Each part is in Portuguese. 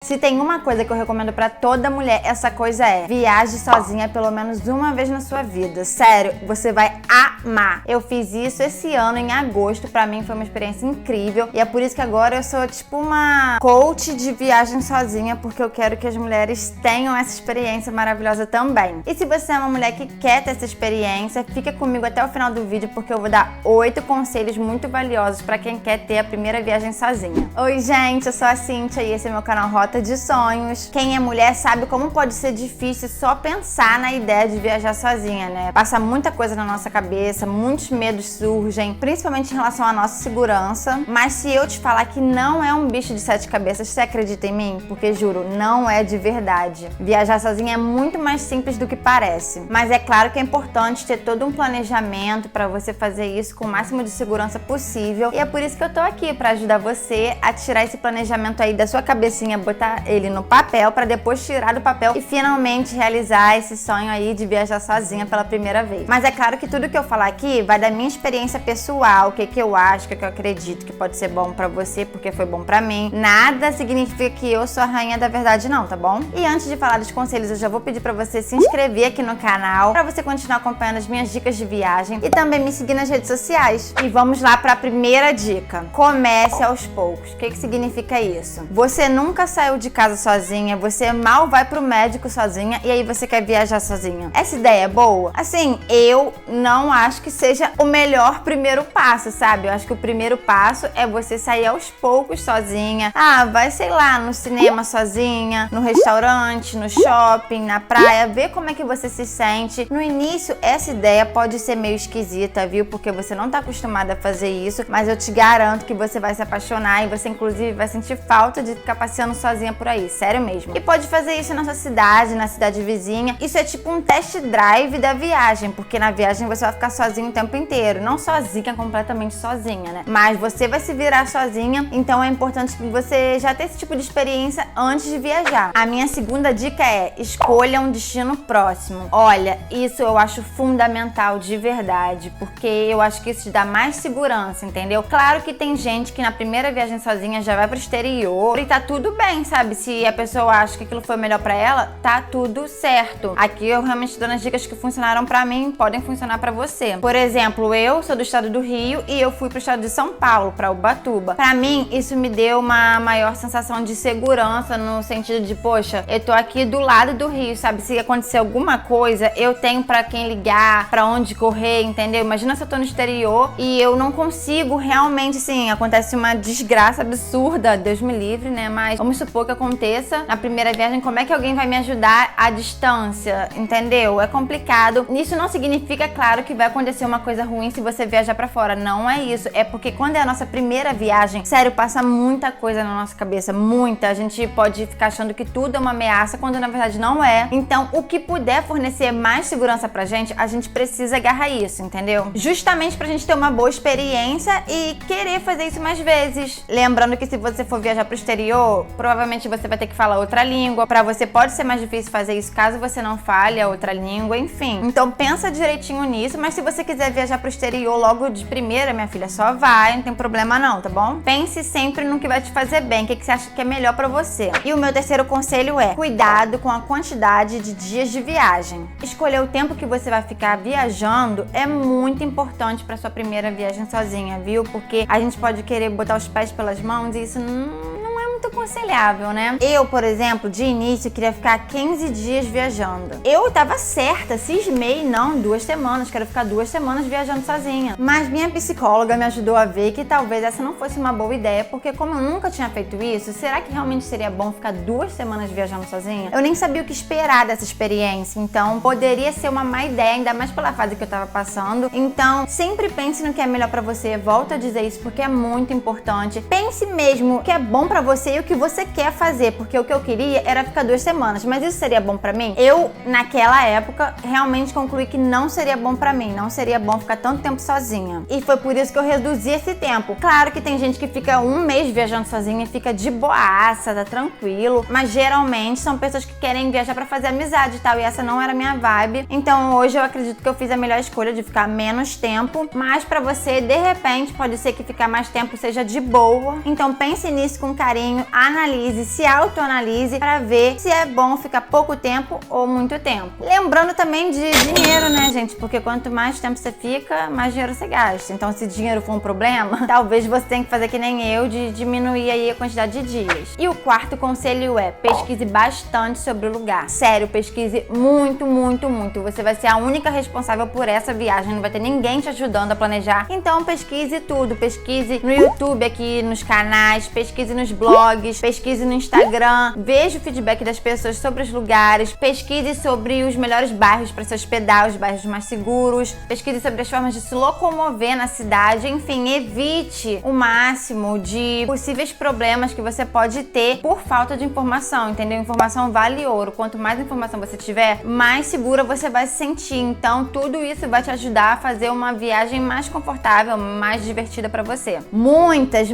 Se tem uma coisa que eu recomendo pra toda mulher, essa coisa é: viaje sozinha pelo menos uma vez na sua vida. Sério, você vai amar. Eu fiz isso esse ano, em agosto. Pra mim foi uma experiência incrível. E é por isso que agora eu sou tipo uma coach de viagem sozinha, porque eu quero que as mulheres tenham essa experiência maravilhosa também. E se você é uma mulher que quer ter essa experiência, fica comigo até o final do vídeo, porque eu vou dar 8 conselhos muito valiosos pra quem quer ter a primeira viagem sozinha. Oi, gente, eu sou a Cíntia e esse é meu canal Rota de Sonhos. Quem é mulher sabe como pode ser difícil só pensar na ideia de viajar sozinha, né? Passa muita coisa na nossa cabeça, muitos medos surgem, principalmente em relação à nossa segurança. Mas se eu te falar que não é um bicho de 7 cabeças, você acredita em mim? Porque juro, não é de verdade. Viajar sozinha é muito mais simples do que parece. Mas é claro que é importante ter todo um planejamento para você fazer isso com o máximo de segurança possível. E é por isso que eu tô aqui, para ajudar você a tirar esse planejamento aí da sua cabecinha, botar ele no papel, para depois tirar do papel e finalmente realizar esse sonho aí de viajar sozinha pela primeira vez. Mas é claro que tudo que eu falar aqui vai da minha experiência pessoal, o que eu acho, o que eu acredito que pode ser bom para você, porque foi bom para mim. Nada significa que eu sou a rainha da verdade não, tá bom? E antes de falar dos conselhos, eu já vou pedir para você se inscrever aqui no canal, para você continuar acompanhando as minhas dicas de viagem e também me seguir nas redes sociais. E vamos lá para a primeira dica. Comece aos poucos. O que significa isso? Você nunca saiu de casa sozinha, você mal vai pro médico sozinha e aí você quer viajar sozinha. Essa ideia é boa? Assim, eu não acho que seja o melhor primeiro passo, sabe? Eu acho que o primeiro passo é você sair aos poucos sozinha. Ah, vai, sei lá, no cinema sozinha, no restaurante, no shopping, na praia, ver como é que você se sente. No início, essa ideia pode ser meio esquisita, viu? Porque você não tá acostumada a fazer isso, mas eu te garanto que você vai se apaixonar e você, inclusive, vai sentir falta de ficar passeando sozinha por aí, sério mesmo. E pode fazer isso na sua cidade, na cidade vizinha. Isso é tipo um test drive da viagem, porque na viagem você vai ficar sozinho o tempo inteiro. Não sozinha, completamente sozinha, né? Mas você vai se virar sozinha, então é importante que você já tenha esse tipo de experiência antes de viajar. A minha segunda dica é: escolha um destino próximo. Olha, isso eu acho fundamental de verdade, porque eu acho que isso te dá mais segurança, entendeu? Claro que tem gente que na primeira viagem sozinha já vai pro exterior e tá tudo bem, sabe? Se a pessoa acha que aquilo foi melhor pra ela, tá tudo certo. Aqui eu realmente dou as dicas que funcionaram pra mim, podem funcionar pra você. Por exemplo, eu sou do estado do Rio e eu fui pro estado de São Paulo, pra Ubatuba. Pra mim, isso me deu uma maior sensação de segurança, no sentido de, poxa, eu tô aqui do lado do Rio, sabe? Se acontecer alguma coisa, eu tenho pra quem ligar, pra onde correr, entendeu? Imagina se eu tô no exterior e eu não consigo realmente, assim, acontece uma desgraça absurda, Deus me livre, né? Mas vamos supor que aconteça na primeira viagem, como é que alguém vai me ajudar à distância, entendeu? É complicado. Isso não significa, claro, que vai acontecer uma coisa ruim se você viajar pra fora. Não é isso. É porque quando é a nossa primeira viagem, sério, passa muita coisa na nossa cabeça, muita. A gente pode ficar achando que tudo é uma ameaça, quando na verdade não é. Então, o que puder fornecer mais segurança pra gente, a gente precisa agarrar isso, entendeu? Justamente pra gente ter uma boa experiência e querer fazer isso mais vezes. Lembrando que se você for viajar pro exterior, provavelmente você vai ter que falar outra língua. Pra você pode ser mais difícil fazer isso caso você não fale a outra língua, enfim. Então pensa direitinho nisso, mas se você quiser viajar pro exterior logo de primeira, minha filha, só vai, não tem problema não, tá bom? Pense sempre no que vai te fazer bem, o que você acha que é melhor pra você. E o meu terceiro conselho é: cuidado com a quantidade de dias de viagem. Escolher o tempo que você vai ficar viajando é muito importante pra sua primeira viagem sozinha, viu? Porque a gente pode querer botar os pés pelas mãos e isso não é muito aconselhável, né? Eu, por exemplo, de início queria ficar 15 dias viajando. Eu tava certa, cismei, não, 2 semanas, quero ficar 2 semanas viajando sozinha. Mas minha psicóloga me ajudou a ver que talvez essa não fosse uma boa ideia, porque como eu nunca tinha feito isso, será que realmente seria bom ficar 2 semanas viajando sozinha? Eu nem sabia o que esperar dessa experiência, então poderia ser uma má ideia, ainda mais pela fase que eu tava passando. Então, sempre pense no que é melhor pra você, volto a dizer isso porque é muito importante. Pense mesmo o que é bom pra você e o que você quer fazer, porque o que eu queria era ficar 2 semanas, mas isso seria bom pra mim? Eu, naquela época, realmente concluí que não seria bom pra mim, não seria bom ficar tanto tempo sozinha. E foi por isso que eu reduzi esse tempo. Claro que tem gente que fica 1 mês viajando sozinha e fica de boaça, tá tranquilo, mas geralmente são pessoas que querem viajar pra fazer amizade e tal, e essa não era a minha vibe. Então hoje eu acredito que eu fiz a melhor escolha de ficar menos tempo, mas pra você, de repente, pode ser que ficar mais tempo seja de boa. Então pense nisso com carinho, analise, se autoanalise para ver se é bom ficar pouco tempo ou muito tempo. Lembrando também de dinheiro, né, gente? Porque quanto mais tempo você fica, mais dinheiro você gasta. Então, se dinheiro for um problema, talvez você tenha que fazer que nem eu, de diminuir aí a quantidade de dias. E o quarto conselho é: pesquise bastante sobre o lugar. Sério, pesquise muito, muito, muito. Você vai ser a única responsável por essa viagem, não vai ter ninguém te ajudando a planejar. Então, pesquise tudo. Pesquise no YouTube aqui, nos canais, pesquise nos blogs, pesquise no Instagram, veja o feedback das pessoas sobre os lugares, pesquise sobre os melhores bairros para se hospedar, os bairros mais seguros, pesquise sobre as formas de se locomover na cidade, enfim, evite o máximo de possíveis problemas que você pode ter por falta de informação, entendeu? Informação vale ouro. Quanto mais informação você tiver, mais segura você vai se sentir. Então, tudo isso vai te ajudar a fazer uma viagem mais confortável, mais divertida para você. Muitas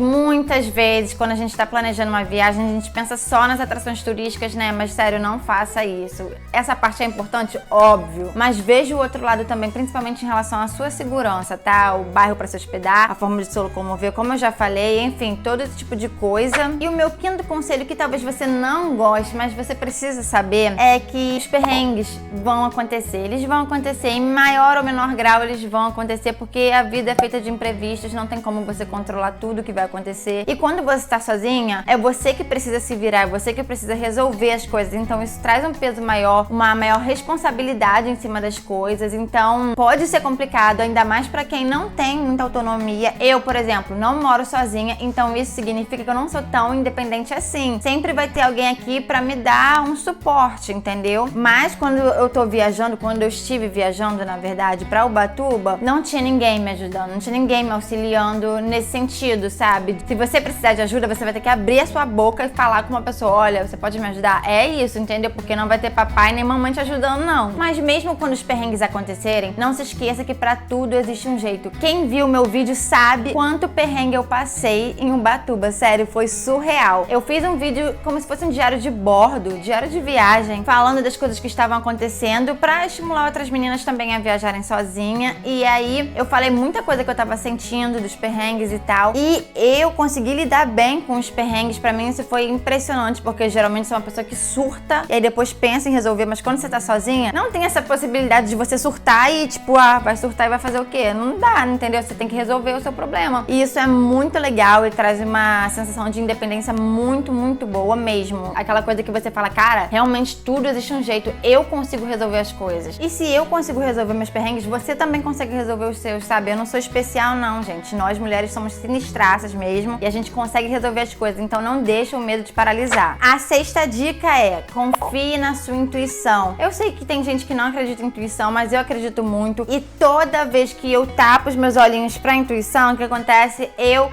vezes, quando a gente está planejando uma viagem, a gente pensa só nas atrações turísticas, né? Mas sério, não faça isso. Essa parte é importante, óbvio, mas veja o outro lado também, principalmente em relação à sua segurança, tá? O bairro para se hospedar, a forma de se locomover, como eu já falei, enfim, todo esse tipo de coisa. E o meu quinto conselho, que talvez você não goste, mas você precisa saber, é que os perrengues vão acontecer. Eles vão acontecer em maior ou menor grau, eles vão acontecer porque a vida é feita de imprevistos, não tem como você controlar tudo que vai acontecer. E quando você está sozinha, é você que precisa se virar, é você que precisa resolver as coisas. Então isso traz um peso maior, uma maior responsabilidade em cima das coisas. Então pode ser complicado, ainda mais para quem não tem muita autonomia. Eu, por exemplo, não moro sozinha, então isso significa que eu não sou tão independente assim. Sempre vai ter alguém aqui para me dar um suporte, entendeu? Mas quando eu tô viajando, quando eu estive viajando, na verdade, para Ubatuba, não tinha ninguém me ajudando, não tinha ninguém me auxiliando nesse sentido, sabe? Se você precisar de ajuda, você vai ter que abrir a sua boca e falar com uma pessoa: olha, você pode me ajudar? É isso, entendeu? Porque não vai ter papai nem mamãe te ajudando, não. Mas mesmo quando os perrengues acontecerem, não se esqueça que pra tudo existe um jeito. Quem viu meu vídeo sabe quanto perrengue eu passei em Ubatuba. Sério, foi surreal. Eu fiz um vídeo como se fosse um diário de bordo, diário de viagem, falando das coisas que estavam acontecendo pra estimular outras meninas também a viajarem sozinha. E aí eu falei muita coisa que eu tava sentindo, dos perrengues e tal. E eu consegui lidar bem com os perrengues. Pra mim isso foi impressionante, porque geralmente sou uma pessoa que surta e aí depois pensa em resolver, mas quando você tá sozinha, não tem essa possibilidade de você surtar e tipo, vai surtar e vai fazer o quê? Não dá, entendeu? Você tem que resolver o seu problema. E isso é muito legal e traz uma sensação de independência muito, muito boa mesmo. Aquela coisa que você fala: cara, realmente tudo existe um jeito, eu consigo resolver as coisas. E se eu consigo resolver meus perrengues, você também consegue resolver os seus, sabe? Eu não sou especial não, gente. Nós mulheres somos sinistraças mesmo e a gente consegue resolver as coisas, então não deixa o medo te paralisar. A sexta dica é: confie na sua intuição. Eu sei que tem gente que não acredita em intuição, mas eu acredito muito, e toda vez que eu tapo os meus olhinhos pra intuição, o que acontece? Eu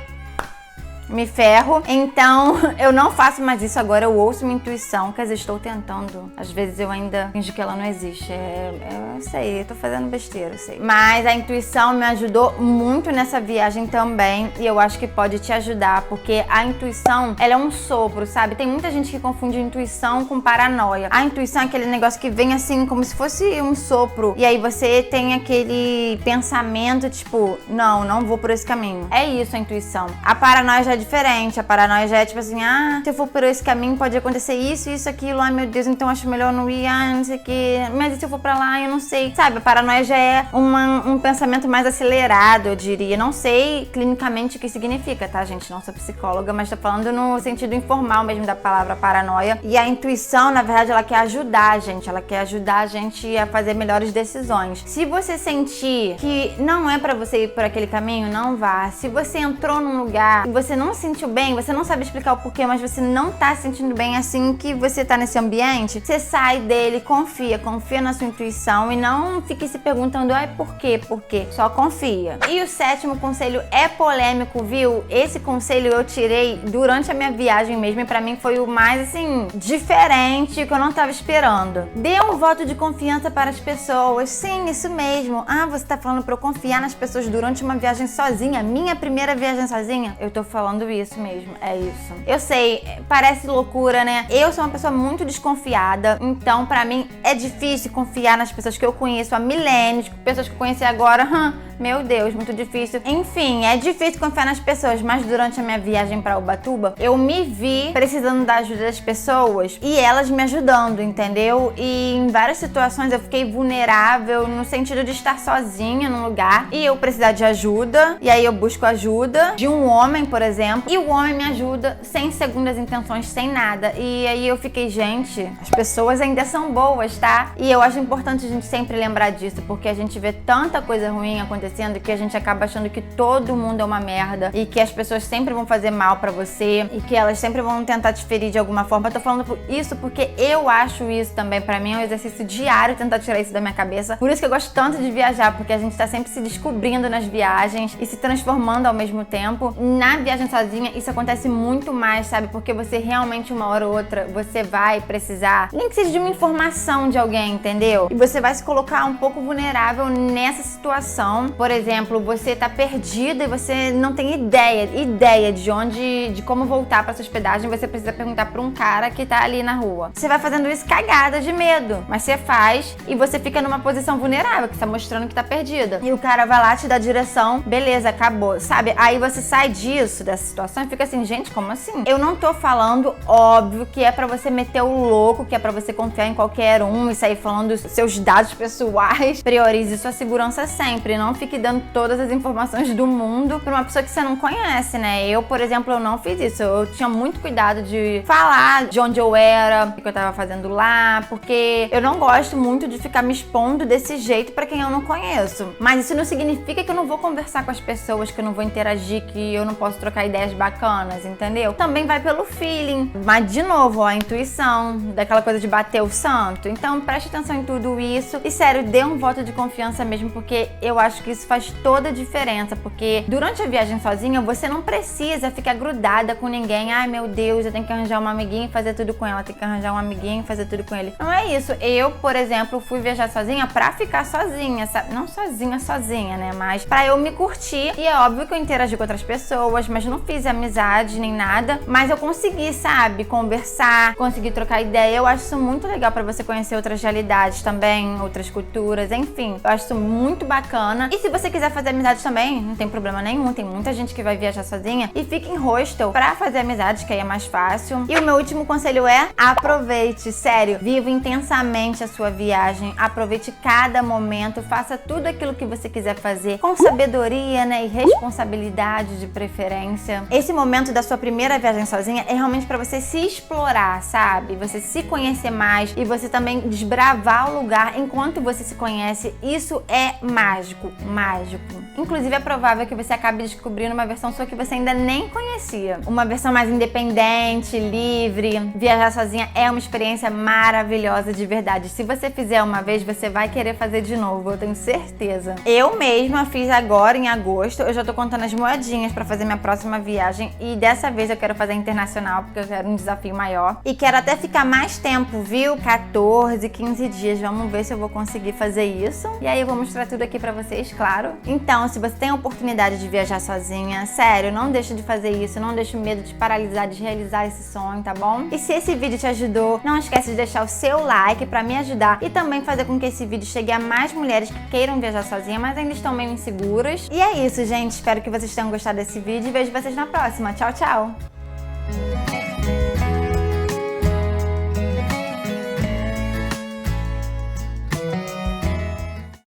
me ferro. Então eu não faço mais isso agora, eu ouço minha intuição, quer dizer, estou tentando. Às vezes eu ainda finjo que ela não existe. Eu sei, eu tô fazendo besteira, eu sei. Mas a intuição me ajudou muito nessa viagem também, e eu acho que pode te ajudar, porque a intuição, ela é um sopro, sabe? Tem muita gente que confunde intuição com paranoia. A intuição é aquele negócio que vem assim, como se fosse um sopro, e aí você tem aquele pensamento tipo: não vou por esse caminho. É isso a intuição. A paranoia já é diferente. A paranoia já é tipo assim: se eu for por esse caminho pode acontecer isso, isso, aquilo, ai meu Deus, então acho melhor não ir, não sei o que, mas e se eu for pra lá, eu não sei, sabe? A paranoia já é um pensamento mais acelerado, eu diria. Não sei clinicamente o que significa, tá, gente? Não sou psicóloga, mas tô falando no sentido informal mesmo da palavra paranoia. E a intuição, na verdade, ela quer ajudar a gente, ela quer ajudar a gente a fazer melhores decisões. Se você sentir que não é pra você ir por aquele caminho, não vá. Se você entrou num lugar e você não se sentiu bem, você não sabe explicar o porquê, mas você não tá se sentindo bem assim que você tá nesse ambiente, você sai dele, confia na sua intuição e não fique se perguntando: por quê? Por quê? Só confia. E o sétimo conselho é polêmico, viu? Esse conselho eu tirei durante a minha viagem mesmo, e pra mim foi o mais, assim, diferente, que eu não tava esperando. Dê um voto de confiança para as pessoas. Sim, isso mesmo. Você tá falando pra eu confiar nas pessoas durante uma viagem sozinha? Minha primeira viagem sozinha? Eu tô falando isso mesmo, é isso. Eu sei, parece loucura, né? Eu sou uma pessoa muito desconfiada, então pra mim é difícil confiar nas pessoas que eu conheço há milênios, pessoas que eu conheci agora, Meu Deus, muito difícil. Enfim, é difícil confiar nas pessoas, mas durante a minha viagem pra Ubatuba, eu me vi precisando da ajuda das pessoas e elas me ajudando, entendeu? E em várias situações eu fiquei vulnerável no sentido de estar sozinha num lugar e eu precisar de ajuda, e aí eu busco ajuda de um homem, por exemplo, e o homem me ajuda sem segundas intenções, sem nada. E aí eu fiquei, gente, as pessoas ainda são boas, tá? E eu acho importante a gente sempre lembrar disso, porque a gente vê tanta coisa ruim acontecendo que a gente acaba achando que todo mundo é uma merda e que as pessoas sempre vão fazer mal pra você e que elas sempre vão tentar te ferir de alguma forma. Eu tô falando isso porque eu acho isso também. Pra mim é um exercício diário tentar tirar isso da minha cabeça. Por isso que eu gosto tanto de viajar, porque a gente tá sempre se descobrindo nas viagens e se transformando ao mesmo tempo. Na viagem sozinha, isso acontece muito mais, sabe? Porque você realmente, uma hora ou outra, você vai precisar, nem que seja de uma informação de alguém, entendeu? E você vai se colocar um pouco vulnerável nessa situação. Por exemplo, você tá perdida e você não tem ideia de como voltar pra sua hospedagem. Você precisa perguntar pra um cara que tá ali na rua. Você vai fazendo isso cagada de medo, mas você faz e você fica numa posição vulnerável, que tá mostrando que tá perdida. E o cara vai lá, te dá a direção, beleza, acabou, sabe? Aí você sai disso, dessa situação, e fica assim, gente, como assim? Eu não tô falando, óbvio, que é pra você meter o louco, que é pra você confiar em qualquer um e sair falando os seus dados pessoais. Priorize sua segurança sempre, não fique dando todas as informações do mundo pra uma pessoa que você não conhece, né? Eu, por exemplo, eu não fiz isso. Eu tinha muito cuidado de falar de onde eu era, o que eu tava fazendo lá, porque eu não gosto muito de ficar me expondo desse jeito pra quem eu não conheço. Mas isso não significa que eu não vou conversar com as pessoas, que eu não vou interagir, que eu não posso trocar ideias bacanas, entendeu? Também vai pelo feeling. Mas, de novo, ó, a intuição, daquela coisa de bater o santo. Então, preste atenção em tudo isso. E, sério, dê um voto de confiança mesmo, porque eu acho que isso faz toda a diferença. Porque durante a viagem sozinha, você não precisa ficar grudada com ninguém. Ai, meu Deus, eu tenho que arranjar uma amiguinha e fazer tudo com ela. Tem que arranjar um amiguinho e fazer tudo com ele. Não é isso. Eu, por exemplo, fui viajar sozinha pra ficar sozinha, sabe? Não sozinha, né? Mas pra eu me curtir. E é óbvio que eu interagi com outras pessoas, mas não fiz amizade nem nada. Mas eu consegui, sabe? Conversar, consegui trocar ideia. Eu acho isso muito legal pra você conhecer outras realidades também, outras culturas, enfim. Eu acho isso muito bacana. E se você quiser fazer amizade também, não tem problema nenhum. Tem muita gente que vai viajar sozinha e fica em hostel pra fazer amizades, que aí é mais fácil. E o meu último conselho é: aproveite, sério. Viva intensamente a sua viagem. Aproveite cada momento. Faça tudo aquilo que você quiser fazer com sabedoria, né? E responsabilidade de preferência. Esse momento da sua primeira viagem sozinha é realmente pra você se explorar, sabe? Você se conhecer mais e você também desbravar o lugar enquanto você se conhece. Isso é mágico, mágico. Inclusive é provável que você acabe descobrindo uma versão sua que você ainda nem conhecia. Uma versão mais independente, livre. Viajar sozinha é uma experiência maravilhosa de verdade. Se você fizer uma vez, você vai querer fazer de novo, eu tenho certeza. Eu mesma fiz agora em agosto. Eu já tô contando as moedinhas pra fazer minha próxima viagem e dessa vez eu quero fazer internacional porque eu quero um desafio maior. E quero até ficar mais tempo, viu? 14, 15 dias. Vamos ver se eu vou conseguir fazer isso. E aí eu vou mostrar tudo aqui pra vocês, claro. Então, se você tem a oportunidade de viajar sozinha, sério, não deixe de fazer isso. Não deixe o medo de paralisar, de realizar esse sonho, tá bom? E se esse vídeo te ajudou, não esquece de deixar o seu like pra me ajudar e também fazer com que esse vídeo chegue a mais mulheres que queiram viajar sozinha, mas ainda estão meio inseguras. E é isso, gente. Espero que vocês tenham gostado desse vídeo e vejo vocês na próxima. Tchau, tchau!